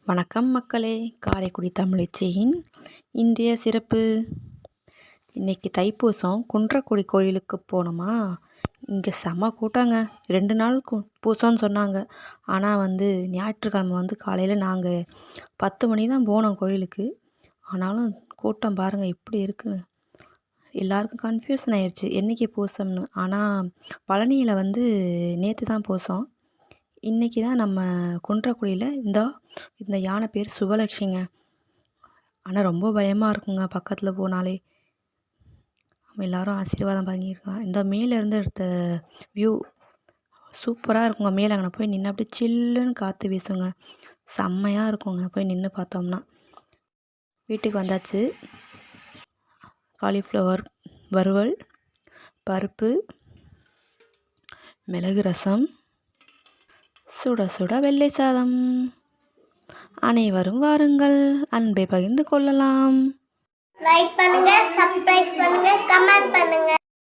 வணக்கம் மக்களே! காரைக்குடி தமிழச்சியின் இன்றைய சிறப்பு. இன்றைக்கி தைப்பூசம். குன்றக்குடி கோயிலுக்கு போனோமா, இங்கே செம கூட்டங்க. 2 நாள் பூசம்னு சொன்னாங்க. ஆனால் ஞாயிற்றுக்கிழமை காலையில் நாங்கள் 10 மணி தான் போனோம் கோயிலுக்கு. ஆனாலும் கூட்டம் பாருங்கள் எப்படி இருக்குன்னு. எல்லாருக்கும் கன்ஃபியூஷன் ஆயிடுச்சு என்றைக்கி பூசம்னு. ஆனால் பழனியில் நேற்று தான் பூசம். இன்றைக்கி தான் நம்ம குன்றக்குடியில் இந்த யானை பேர் சுபலக்ஷ்மிங்க. ஆனால் ரொம்ப பயமாக இருக்குங்க பக்கத்தில் போனாலே. எல்லோரும் ஆசீர்வாதம் வாங்கியிருக்காங்க. இந்த மேலேருந்து எடுத்த வியூ சூப்பராக இருக்குங்க. மேலே அங்கே போய் நின்று அப்படியே சில்லுன்னு காற்று வீசுங்க. செம்மையாக இருக்குங்க போய் நின்று பார்த்தோம்னா. வீட்டுக்கு வந்தாச்சு. காலிஃப்ளவர் வறுவல், பருப்பு, மிளகு ரசம், சுட சுட வெள்ளை சாதம். அனைவரும் வாருங்கள், அன்பை பகிர்ந்து கொள்ளலாம். லைக் பண்ணுங்க, சப்ஸ்கிரைப்